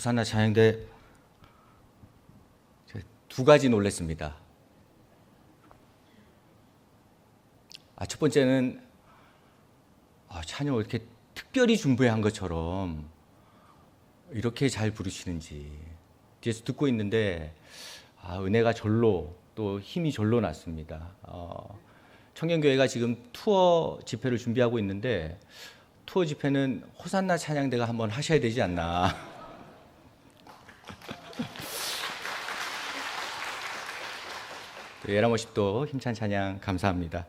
호산나 찬양대 두 가지 놀랐습니다. 첫 번째는 찬양을 이렇게 특별히 준비한 것처럼 이렇게 잘 부르시는지 뒤에서 듣고 있는데 은혜가 절로 또 힘이 절로 났습니다. 청년교회가 지금 투어 집회를 준비하고 있는데 투어 집회는 호산나 찬양대가 한번 하셔야 되지 않나. 예라모십도 힘찬 찬양 감사합니다.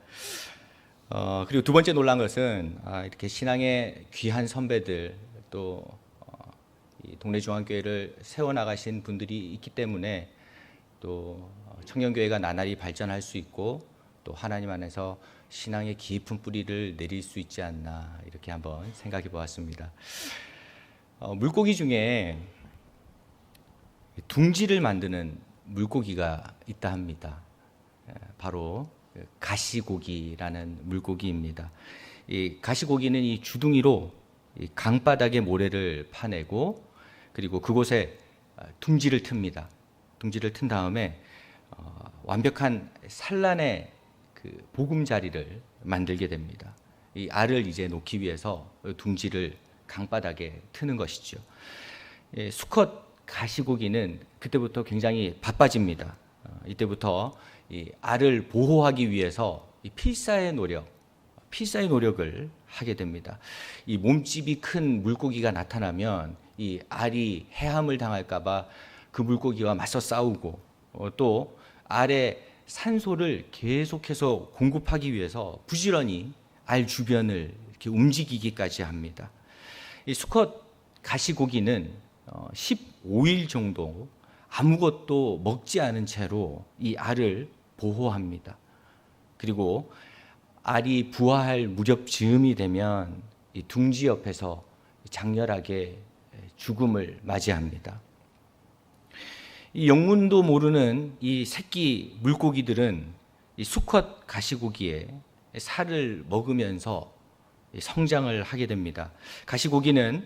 그리고 두 번째 놀란 것은 이렇게 신앙의 귀한 선배들 또 이 동네 중앙교회를 세워나가신 분들이 있기 때문에 또 청년교회가 나날이 발전할 수 있고 또 하나님 안에서 신앙의 깊은 뿌리를 내릴 수 있지 않나 이렇게 한번 생각해 보았습니다. 물고기 중에 둥지를 만드는 물고기가 있다 합니다. 바로 가시고기라는 물고기입니다. 이 가시고기는 이 주둥이로 이 강바닥에 모래를 파내고 그리고 그곳에 둥지를 틉니다. 둥지를 튼 다음에 완벽한 산란의 그 보금자리를 만들게 됩니다. 이 알을 이제 놓기 위해서 둥지를 강바닥에 트는 것이죠. 수컷 가시고기는 그때부터 굉장히 바빠집니다. 이때부터 이 알을 보호하기 위해서 이 필사의 노력을 하게 됩니다. 이 몸집이 큰 물고기가 나타나면 이 알이 해함을 당할까봐 그 물고기와 맞서 싸우고 또 알의 산소를 계속해서 공급하기 위해서 부지런히 알 주변을 이렇게 움직이기까지 합니다. 이 수컷 가시고기는 15일 정도 아무것도 먹지 않은 채로 이 알을 보호합니다. 그리고 알이 부화할 무렵 즈음이 되면 이 둥지 옆에서 장렬하게 죽음을 맞이합니다. 이 영문도 모르는 이 새끼 물고기들은 이 수컷 가시고기의 살을 먹으면서 성장을 하게 됩니다. 가시고기는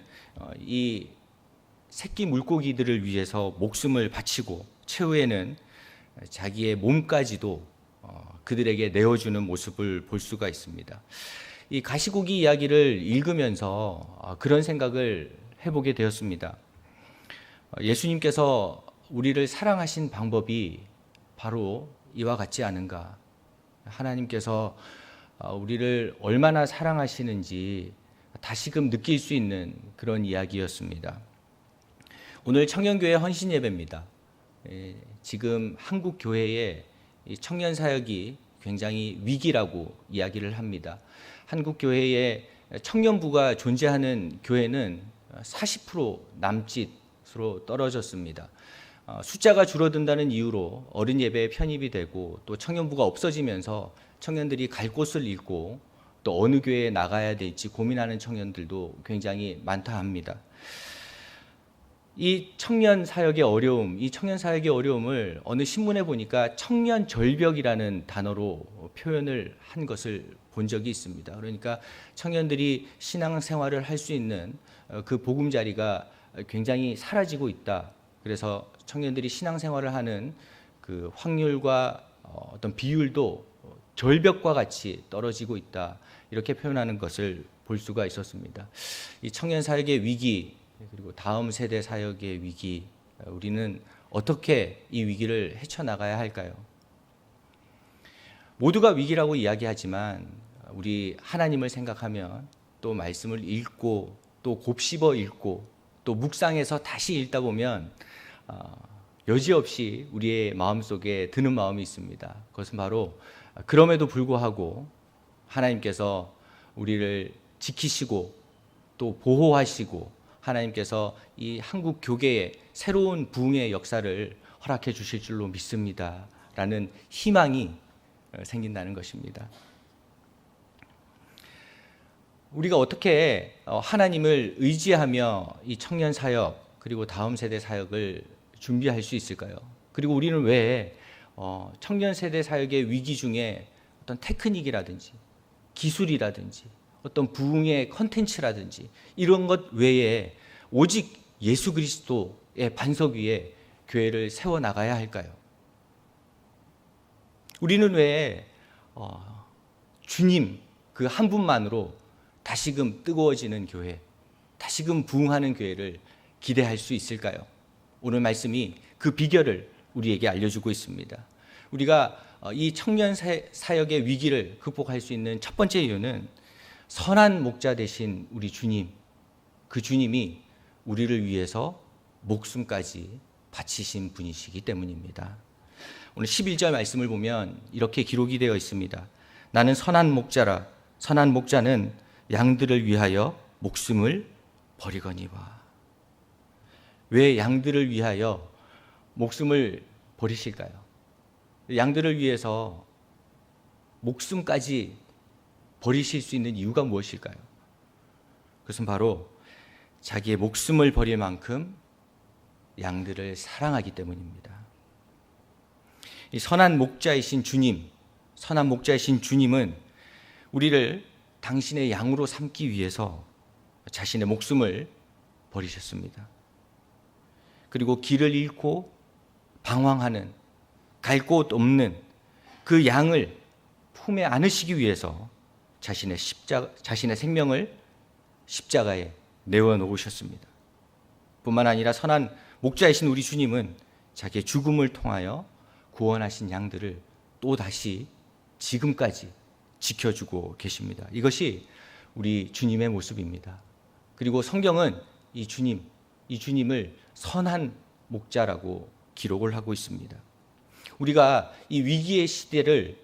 이 새끼 물고기들을 위해서 목숨을 바치고 최후에는 자기의 몸까지도 그들에게 내어주는 모습을 볼 수가 있습니다. 이 가시고기 이야기를 읽으면서 그런 생각을 해보게 되었습니다. 예수님께서 우리를 사랑하신 방법이 바로 이와 같지 않은가? 하나님께서 우리를 얼마나 사랑하시는지 다시금 느낄 수 있는 그런 이야기였습니다. 오늘 청년교회 헌신 예배입니다. 지금 한국 교회의 청년 사역이 굉장히 위기라고 이야기를 합니다. 한국 교회에 청년부가 존재하는 교회는 40% 남짓으로 떨어졌습니다. 숫자가 줄어든다는 이유로 어른 예배에 편입이 되고 또 청년부가 없어지면서 청년들이 갈 곳을 잃고 또 어느 교회에 나가야 될지 고민하는 청년들도 굉장히 많다 합니다. 이 청년 사역의 어려움을 어느 신문에 보니까 청년 절벽이라는 단어로 표현을 한 것을 본 적이 있습니다. 그러니까 청년들이 신앙생활을 할 수 있는 그 보금자리가 굉장히 사라지고 있다. 그래서 청년들이 신앙생활을 하는 그 확률과 어떤 비율도 절벽과 같이 떨어지고 있다. 이렇게 표현하는 것을 볼 수가 있었습니다. 이 청년 사역의 위기 그리고 다음 세대 사역의 위기, 우리는 어떻게 이 위기를 헤쳐나가야 할까요? 모두가 위기라고 이야기하지만 우리 하나님을 생각하면 또 말씀을 읽고 또 곱씹어 읽고 또 묵상해서 다시 읽다 보면 여지없이 우리의 마음속에 드는 마음이 있습니다. 그것은 바로 그럼에도 불구하고 하나님께서 우리를 지키시고 또 보호하시고 하나님께서 이 한국 교계에 새로운 부흥의 역사를 허락해 주실 줄로 믿습니다. 라는 희망이 생긴다는 것입니다. 우리가 어떻게 하나님을 의지하며 이 청년 사역 그리고 다음 세대 사역을 준비할 수 있을까요? 그리고 우리는 왜 청년 세대 사역의 위기 중에 어떤 테크닉이라든지 기술이라든지 어떤 부흥의 컨텐츠라든지 이런 것 외에 오직 예수 그리스도의 반석 위에 교회를 세워 나가야 할까요? 우리는 왜 주님 그 한 분만으로 다시금 뜨거워지는 교회, 다시금 부흥하는 교회를 기대할 수 있을까요? 오늘 말씀이 그 비결을 우리에게 알려주고 있습니다. 우리가 이 청년 사역의 위기를 극복할 수 있는 첫 번째 이유는 선한 목자 되신 우리 주님, 그 주님이 우리를 위해서 목숨까지 바치신 분이시기 때문입니다. 오늘 11절 말씀을 보면 이렇게 기록이 되어 있습니다. 나는 선한 목자라. 선한 목자는 양들을 위하여 목숨을 버리거니와. 왜 양들을 위하여 목숨을 버리실까요? 양들을 위해서 목숨까지 버리실 수 있는 이유가 무엇일까요? 그것은 바로 자기의 목숨을 버릴 만큼 양들을 사랑하기 때문입니다. 이 선한 목자이신 주님, 선한 목자이신 주님은 우리를 당신의 양으로 삼기 위해서 자신의 목숨을 버리셨습니다. 그리고 길을 잃고 방황하는, 갈 곳 없는 그 양을 품에 안으시기 위해서 자신의 생명을 십자가에 내어놓으셨습니다. 뿐만 아니라 선한 목자이신 우리 주님은 자기의 죽음을 통하여 구원하신 양들을 또 다시 지금까지 지켜주고 계십니다. 이것이 우리 주님의 모습입니다. 그리고 성경은 이 주님을 선한 목자라고 기록을 하고 있습니다. 우리가 이 위기의 시대를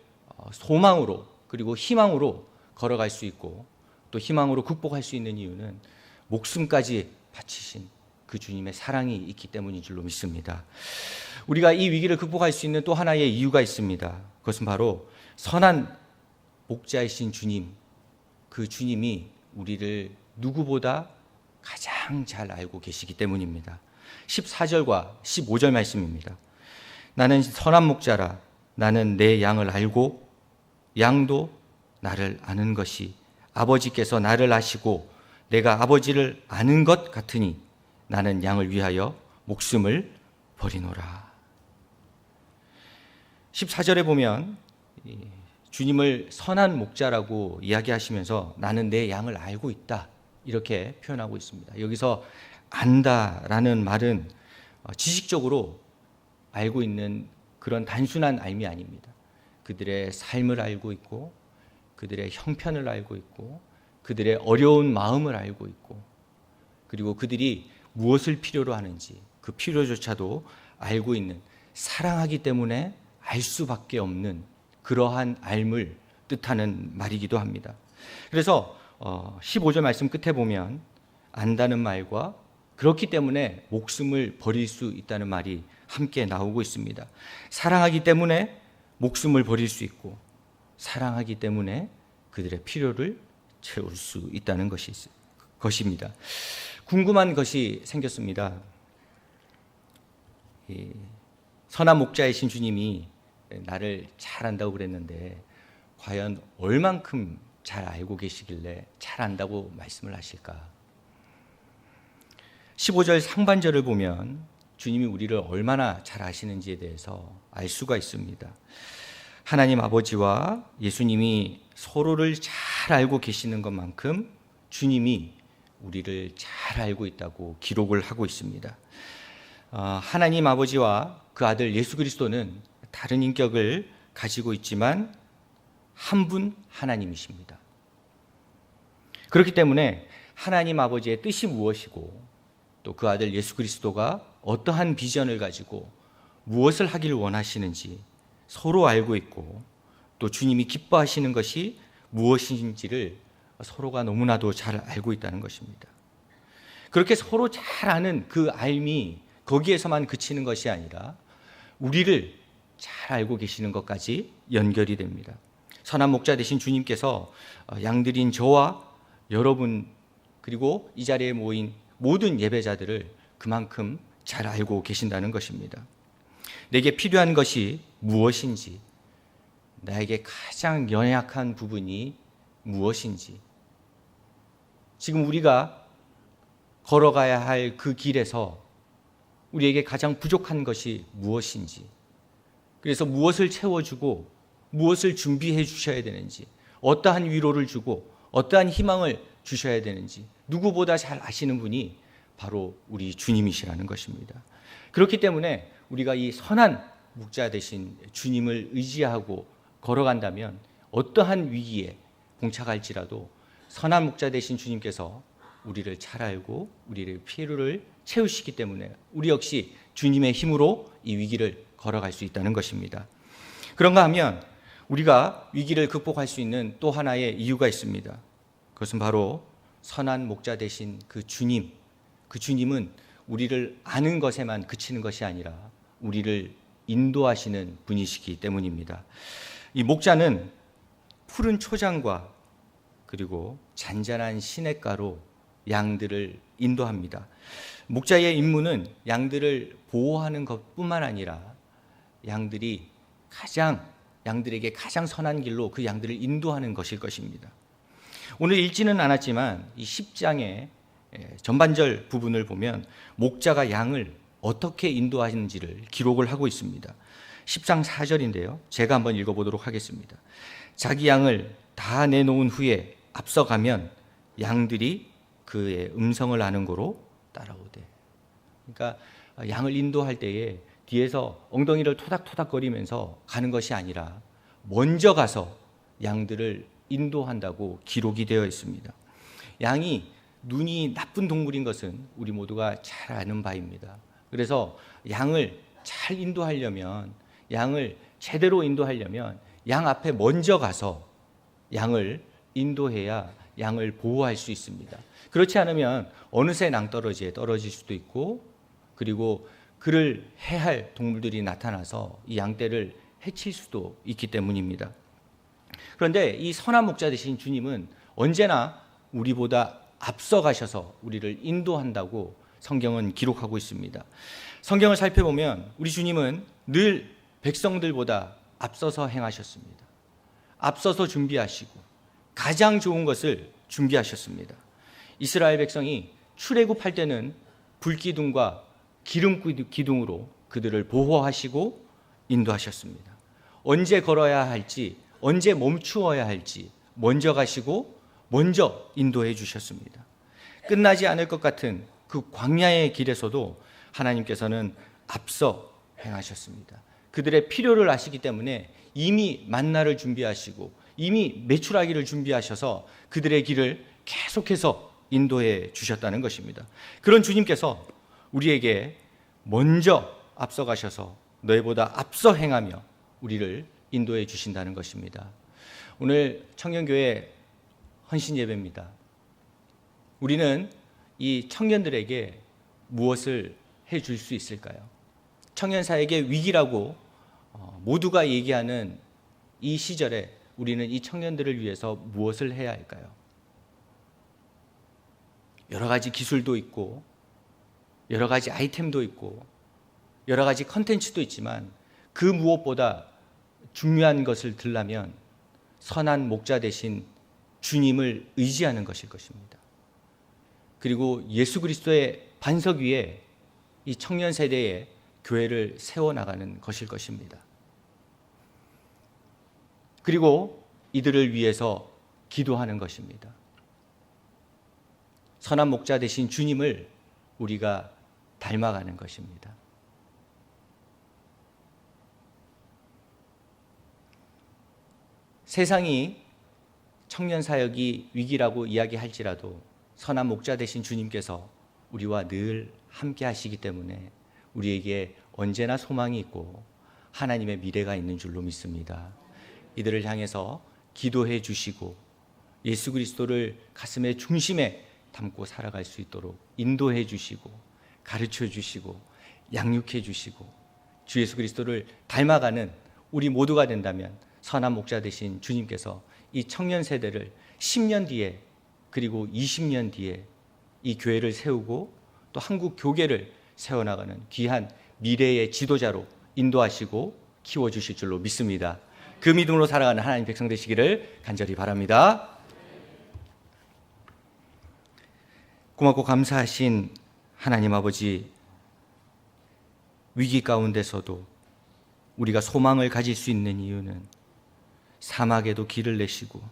소망으로 그리고 희망으로 걸어갈 수 있고 또 희망으로 극복할 수 있는 이유는 목숨까지 바치신 그 주님의 사랑이 있기 때문인 줄로 믿습니다. 우리가 이 위기를 극복할 수 있는 또 하나의 이유가 있습니다. 그것은 바로 선한 목자이신 주님, 그 주님이 우리를 누구보다 가장 잘 알고 계시기 때문입니다. 14절과 15절 말씀입니다. 나는 선한 목자라. 나는 내 양을 알고 양도 나를 아는 것이 아버지께서 나를 아시고 내가 아버지를 아는 것 같으니 나는 양을 위하여 목숨을 버리노라. 14절에 보면 주님을 선한 목자라고 이야기하시면서 나는 내 양을 알고 있다 이렇게 표현하고 있습니다. 여기서 안다라는 말은 지식적으로 알고 있는 그런 단순한 알미 아닙니다. 그들의 삶을 알고 있고 그들의 형편을 알고 있고 그들의 어려운 마음을 알고 있고 그리고 그들이 무엇을 필요로 하는지 그 필요조차도 알고 있는, 사랑하기 때문에 알 수밖에 없는 그러한 알을 뜻하는 말이기도 합니다. 그래서 15절 말씀 끝에 보면 안다는 말과 그렇기 때문에 목숨을 버릴 수 있다는 말이 함께 나오고 있습니다. 사랑하기 때문에 목숨을 버릴 수 있고 사랑하기 때문에 그들의 필요를 채울 수 있다는 것입니다. 궁금한 것이 생겼습니다. 선한 목자이신 주님이 나를 잘 안다고 그랬는데 과연 얼만큼 잘 알고 계시길래 잘 안다고 말씀을 하실까? 15절 상반절을 보면 주님이 우리를 얼마나 잘 아시는지에 대해서 알 수가 있습니다. 하나님 아버지와 예수님이 서로를 잘 알고 계시는 것만큼 주님이 우리를 잘 알고 있다고 기록을 하고 있습니다. 하나님 아버지와 그 아들 예수 그리스도는 다른 인격을 가지고 있지만 한 분 하나님이십니다. 그렇기 때문에 하나님 아버지의 뜻이 무엇이고 또 그 아들 예수 그리스도가 어떠한 비전을 가지고 무엇을 하기를 원하시는지 서로 알고 있고 또 주님이 기뻐하시는 것이 무엇인지를 서로가 너무나도 잘 알고 있다는 것입니다. 그렇게 서로 잘 아는 그 알미 거기에서만 그치는 것이 아니라 우리를 잘 알고 계시는 것까지 연결이 됩니다. 선한 목자 되신 주님께서 양들인 저와 여러분 그리고 이 자리에 모인 모든 예배자들을 그만큼 잘 알고 계신다는 것입니다. 내게 필요한 것이 무엇인지, 나에게 가장 연약한 부분이 무엇인지, 지금 우리가 걸어가야 할 그 길에서 우리에게 가장 부족한 것이 무엇인지, 그래서 무엇을 채워주고 무엇을 준비해 주셔야 되는지, 어떠한 위로를 주고 어떠한 희망을 주셔야 되는지 누구보다 잘 아시는 분이 바로 우리 주님이시라는 것입니다. 그렇기 때문에 우리가 이 선한 목자 되신 주님을 의지하고 걸어간다면 어떠한 위기에 봉착할지라도 선한 목자 되신 주님께서 우리를 잘 알고 우리의 필요를 채우시기 때문에 우리 역시 주님의 힘으로 이 위기를 걸어갈 수 있다는 것입니다. 그런가 하면 우리가 위기를 극복할 수 있는 또 하나의 이유가 있습니다. 그것은 바로 선한 목자 되신 그 주님, 그 주님은 우리를 아는 것에만 그치는 것이 아니라 우리를 인도하시는 분이시기 때문입니다. 이 목자는 푸른 초장과 그리고 잔잔한 시냇가로 양들을 인도합니다. 목자의 임무는 양들을 보호하는 것뿐만 아니라 양들에게 가장 선한 길로 그 양들을 인도하는 것일 것입니다. 오늘 읽지는 않았지만 이 10장의 전반절 부분을 보면 목자가 양을 어떻게 인도하는지를 기록을 하고 있습니다. 10장 4절인데요. 제가 한번 읽어보도록 하겠습니다. 자기 양을 다 내놓은 후에 앞서가면 양들이 그의 음성을 아는 고로 따라오되. 그러니까 양을 인도할 때에 뒤에서 엉덩이를 토닥토닥거리면서 가는 것이 아니라 먼저 가서 양들을 인도한다고 기록이 되어 있습니다. 양이 눈이 나쁜 동물인 것은 우리 모두가 잘 아는 바입니다. 그래서 양을 잘 인도하려면, 양을 제대로 인도하려면 양 앞에 먼저 가서 양을 인도해야 양을 보호할 수 있습니다. 그렇지 않으면 어느새 낭떠러지에 떨어질 수도 있고, 그리고 그를 해할 동물들이 나타나서 이 양떼를 해칠 수도 있기 때문입니다. 그런데 이 선한 목자 되신 주님은 언제나 우리보다 앞서 가셔서 우리를 인도한다고 성경은 기록하고 있습니다. 성경을 살펴보면 우리 주님은 늘 백성들보다 앞서서 행하셨습니다. 앞서서 준비하시고 가장 좋은 것을 준비하셨습니다. 이스라엘 백성이 출애굽할 때는 불기둥과 기름 기둥으로 그들을 보호하시고 인도하셨습니다. 언제 걸어야 할지, 언제 멈추어야 할지 먼저 가시고 먼저 인도해 주셨습니다. 끝나지 않을 것 같은 그 광야의 길에서도 하나님께서는 앞서 행하셨습니다. 그들의 필요를 아시기 때문에 이미 만나를 준비하시고 이미 메추라기를 준비하셔서 그들의 길을 계속해서 인도해 주셨다는 것입니다. 그런 주님께서 우리에게 먼저 앞서 가셔서 너희보다 앞서 행하며 우리를 인도해 주신다는 것입니다. 오늘 청년교회 헌신 예배입니다. 우리는 이 청년들에게 무엇을 해줄 수 있을까요? 청년사에게 위기라고 모두가 얘기하는 이 시절에 우리는 이 청년들을 위해서 무엇을 해야 할까요? 여러 가지 기술도 있고 여러 가지 아이템도 있고 여러 가지 컨텐츠도 있지만 그 무엇보다 중요한 것을 들라면 선한 목자 되신 주님을 의지하는 것일 것입니다. 그리고 예수 그리스도의 반석 위에 이 청년 세대의 교회를 세워나가는 것일 것입니다. 그리고 이들을 위해서 기도하는 것입니다. 선한 목자 되신 주님을 우리가 닮아가는 것입니다. 세상이 청년 사역이 위기라고 이야기할지라도 선한 목자 되신 주님께서 우리와 늘 함께 하시기 때문에 우리에게 언제나 소망이 있고 하나님의 미래가 있는 줄로 믿습니다. 이들을 향해서 기도해 주시고 예수 그리스도를 가슴의 중심에 담고 살아갈 수 있도록 인도해 주시고 가르쳐 주시고 양육해 주시고 주 예수 그리스도를 닮아가는 우리 모두가 된다면 선한 목자 되신 주님께서 이 청년 세대를 10년 뒤에 그리고 20년 뒤에 이 교회를 세우고 또 한국 교계를 세워나가는 귀한 미래의 지도자로 인도하시고 키워주실 줄로 믿습니다. 그 믿음으로 살아가는 하나님 백성 되시기를 간절히 바랍니다. 고맙고 감사하신 하나님 아버지, 위기 가운데서도 우리가 소망을 가질 수 있는 이유는 사막에도 길을 내시고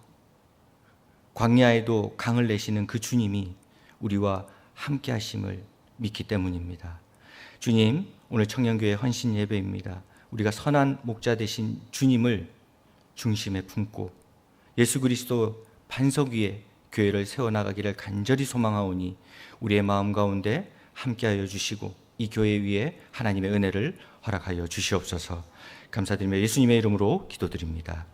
광야에도 강을 내시는 그 주님이 우리와 함께 하심을 믿기 때문입니다. 주님, 오늘 청년교회 헌신 예배입니다. 우리가 선한 목자 되신 주님을 중심에 품고 예수 그리스도 반석 위에 교회를 세워나가기를 간절히 소망하오니 우리의 마음 가운데 함께하여 주시고 이 교회 위에 하나님의 은혜를 허락하여 주시옵소서. 감사드리며 예수님의 이름으로 기도드립니다.